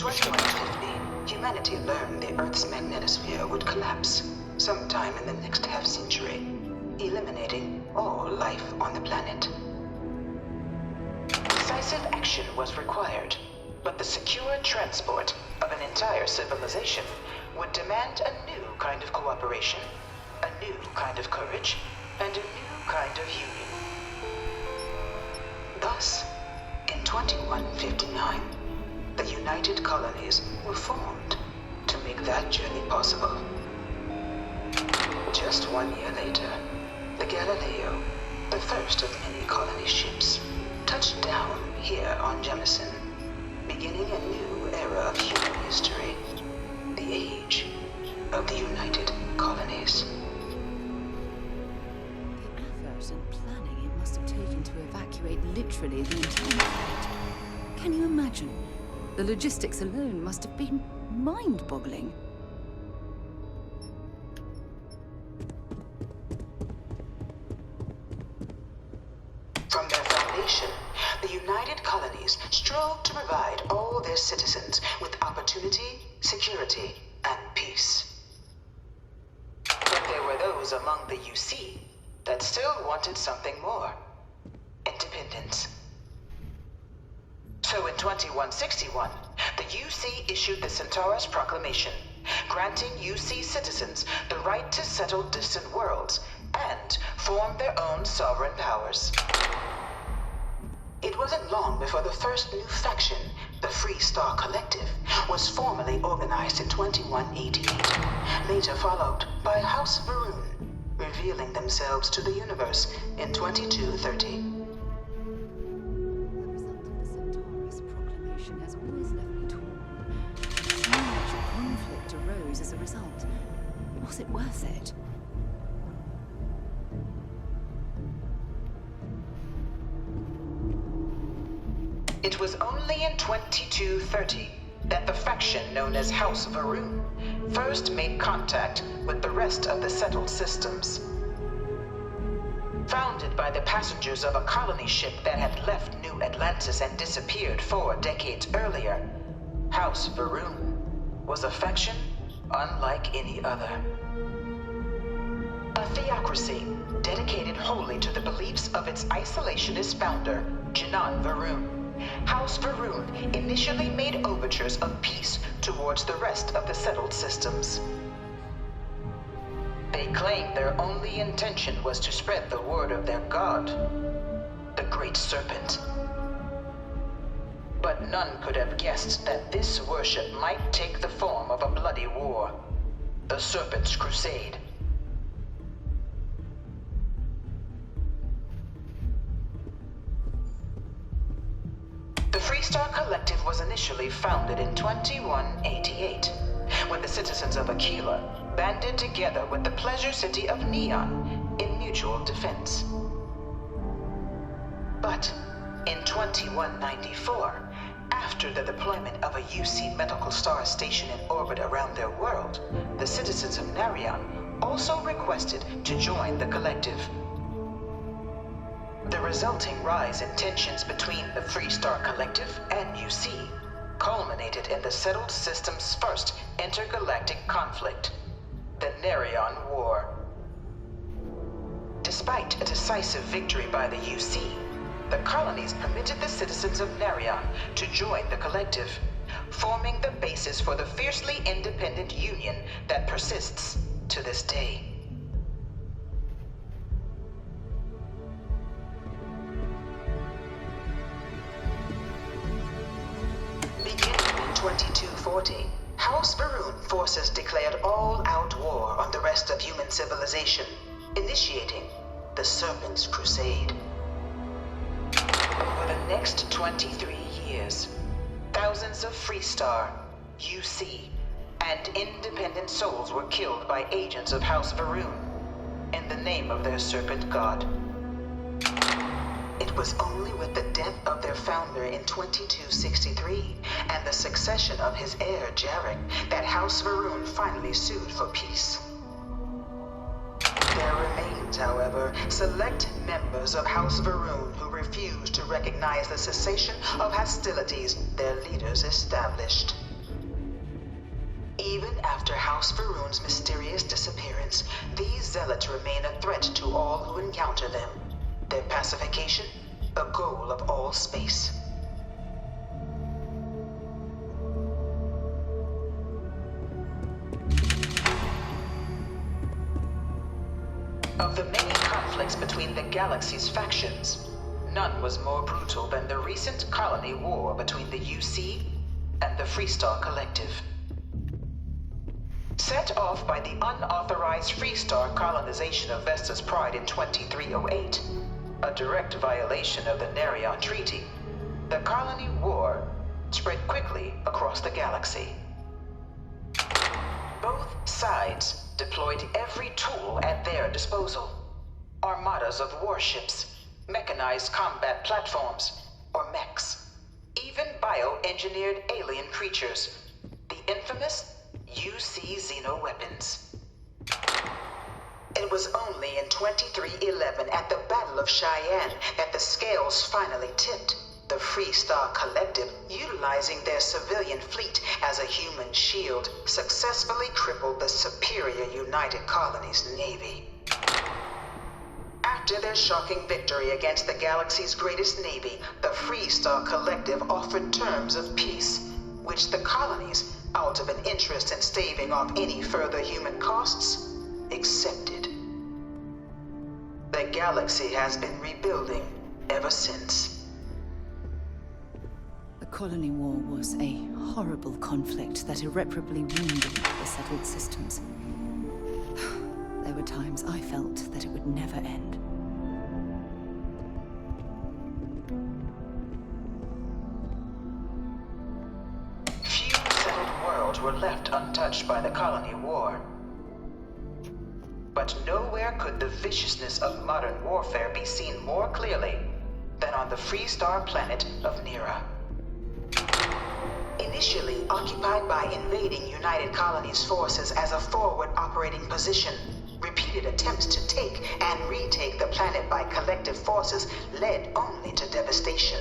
2150, humanity learned the Earth's magnetosphere would collapse sometime in the next half-century, eliminating all life on the planet. Decisive action was required, but the secure transport of an entire civilization would demand a new kind of cooperation, a new kind of courage, and a new kind of union. Thus, in 2159, the United Colonies were formed to make that journey possible. Just 1 year later, the Galileo, the first of many colony ships, touched down here on Jemison, beginning a new era of human history, the age of the United Colonies. The effort and planning it must have taken to evacuate literally the entire planet. Can you imagine? The logistics alone must have been mind-boggling. From their foundation, the United Colonies strove to provide all their citizens with opportunity, security, and peace. But there were those among the UC that still wanted something more: independence. So in 2161, the UC issued the Centaurus Proclamation, granting UC citizens the right to settle distant worlds and form their own sovereign powers. It wasn't long before the first new faction, the Free Star Collective, was formally organized in 2188, later followed by House Varun, revealing themselves to the universe in 2230. Has always left me torn. So much conflict arose as a result. Was it worth it? It was only in 2230 that the faction known as House Varun first made contact with the rest of the settled systems. Founded by the passengers of a colony ship that had left New Atlantis and disappeared 4 decades earlier, House Varun was a faction unlike any other. A theocracy dedicated wholly to the beliefs of its isolationist founder, Janan Varun. House Varun initially made overtures of peace towards the rest of the settled systems. They claimed their only intention was to spread the word of their god, the Great Serpent. But none could have guessed that this worship might take the form of a bloody war, the Serpent's Crusade. The Freestar Collective was initially founded in 2188, when the citizens of Aquila banded together with the pleasure city of Neon in mutual defense. But in 2194, after the deployment of a UC medical star station in orbit around their world, the citizens of Narion also requested to join the collective. The resulting rise in tensions between the Freestar Collective and UC culminated in the settled system's first intergalactic conflict, the Narion War. Despite a decisive victory by the UC, the colonies permitted the citizens of Narion to join the collective, forming the basis for the fiercely independent union that persists to this day. Beginning in 2240, House Varun forces declared all-out war on the rest of human civilization, initiating the Serpent's Crusade. Over the next 23 years, thousands of Freestar, UC, and independent souls were killed by agents of House Varun in the name of their serpent god. It was only with the death of their founder in 2263 and the succession of his heir, Jarek, that House Varun finally sued for peace. There remains, however, select members of House Varun who refuse to recognize the cessation of hostilities their leaders established. After House Faroon's mysterious disappearance, these zealots remain a threat to all who encounter them. Their pacification, a goal of all space. Of the many conflicts between the galaxy's factions, none was more brutal than the recent colony war between the UC and the Freestar Collective. Set off by the unauthorized Freestar colonization of Vesta's Pride in 2308, a direct violation of the Nerion Treaty, the colony war spread quickly across the galaxy. Both sides deployed every tool at their disposal. Armadas of warships, mechanized combat platforms, or mechs, even bioengineered alien creatures, the infamous UC xeno-weapons. It was only in 2311 at the Battle of Cheyenne that the scales finally tipped. The Freestar Collective, utilizing their civilian fleet as a human shield, successfully crippled the superior United Colonies Navy. After their shocking victory against the galaxy's greatest navy, the Freestar Collective offered terms of peace, which the colonies, out of an interest in staving off any further human costs, accepted. The galaxy has been rebuilding ever since. The colony war was a horrible conflict that irreparably wounded the settled systems. There were times I felt that it would never end. Few settled worlds were left untouched by the colony war. But nowhere could the viciousness of modern warfare be seen more clearly than on the Freestar planet of Nera. Initially occupied by invading United Colonies forces as a forward operating position, repeated attempts to take and retake the planet by collective forces led only to devastation.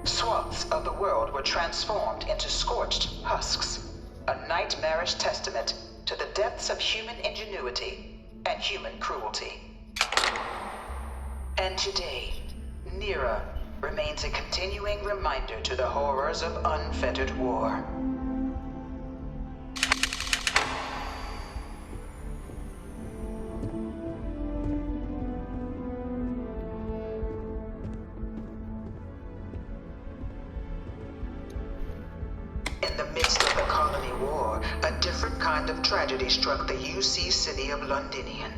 Swaths of the world were transformed into scorched husks, a nightmarish testament to the depths of human ingenuity and human cruelty. And today, Nera remains a continuing reminder to the horrors of unfettered war. In the midst of the colony war, a different kind of tragedy struck the UC city of Londinian.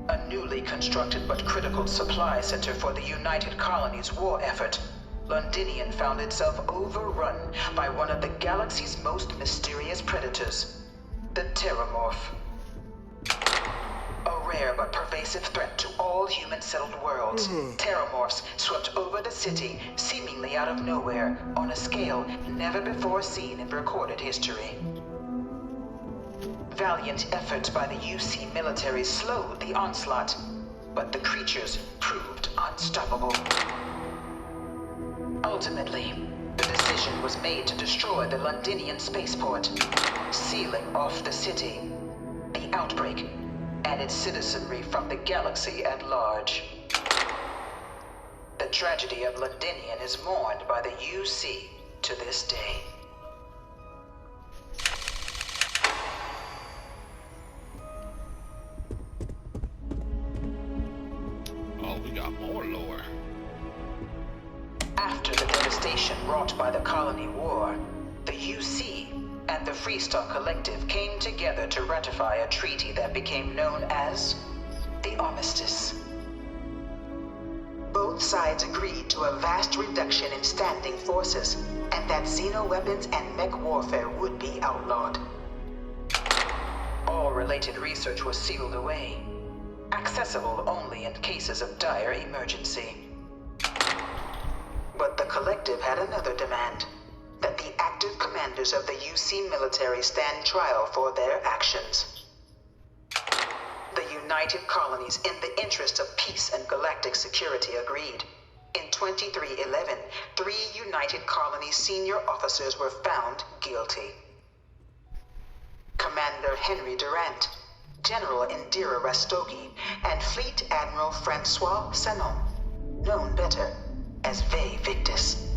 A newly constructed but critical supply center for the United Colonies' war effort, Londinian found itself overrun by one of the galaxy's most mysterious predators, the Terramorph. A rare but pervasive threat to all human-settled worlds, Terramorphs swept over the city, seemingly out of nowhere, on a scale never before seen in recorded history. Valiant efforts by the UC military slowed the onslaught, but the creatures proved unstoppable. Ultimately, the decision was made to destroy the Londinian spaceport, sealing off the city, the outbreak, and its citizenry from the galaxy at large. The tragedy of Londinian is mourned by the UC to this day. Oh, we got more lore. After the devastation wrought by the colony war, the UC and the Freestar Collective came together to ratify a treaty that became known as the Armistice. Both sides agreed to a vast reduction in standing forces, and that xeno-weapons and mech warfare would be outlawed. All related research was sealed away, accessible only in cases of dire emergency. But the Collective had another demand, that the active commanders of the UC military stand trial for their actions. The United Colonies, in the interest of peace and galactic security, agreed. In 2311, 3 United Colonies senior officers were found guilty. Commander Henry Durant, General Indira Rastogi, and Fleet Admiral Francois Sanon, known better as Ve Victus.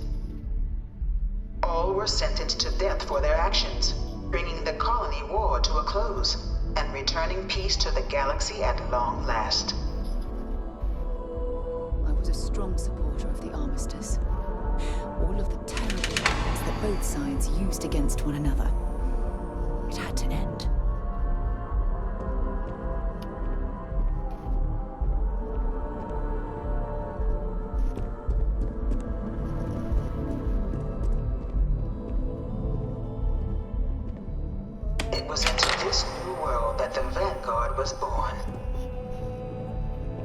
All were sentenced to death for their actions, bringing the colony war to a close and returning peace to the galaxy at long last. I was a strong supporter of the armistice. All of the terrible weapons that both sides used against one another. It had to end. It was into this new world that the Vanguard was born.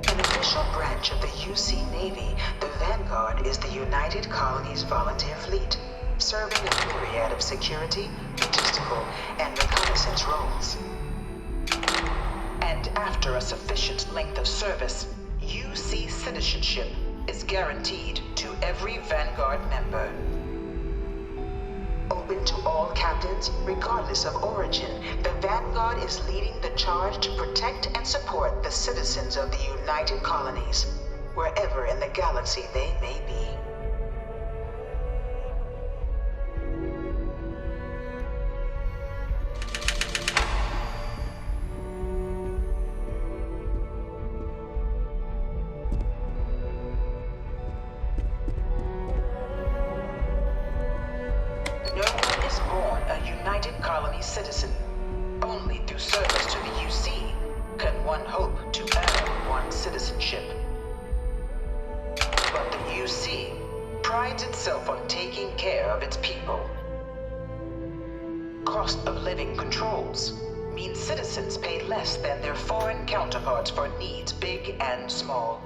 An official branch of the UC Navy, the Vanguard is the United Colonies Volunteer Fleet, serving a myriad of security, logistical, and reconnaissance roles. And after a sufficient length of service, UC citizenship is guaranteed to every Vanguard member. Open to all captains, regardless of origin, the Vanguard is leading the charge to protect and support the citizens of the United Colonies, wherever in the galaxy they may be. Citizen. Only through service to the UC can one hope to earn one's citizenship. But the UC prides itself on taking care of its people. Cost of living controls mean citizens pay less than their foreign counterparts for needs big and small.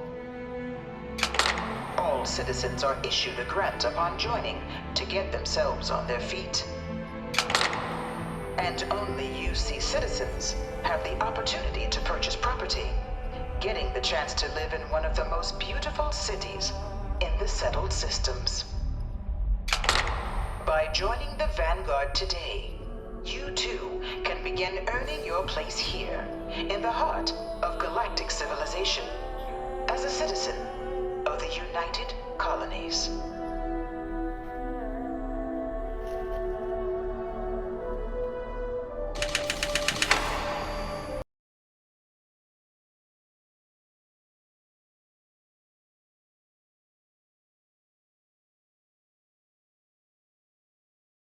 All citizens are issued a grant upon joining to get themselves on their feet. And only UC citizens have the opportunity to purchase property, getting the chance to live in one of the most beautiful cities in the settled systems. By joining the Vanguard today, you too can begin earning your place here, in the heart of galactic civilization, as a citizen of the United Colonies.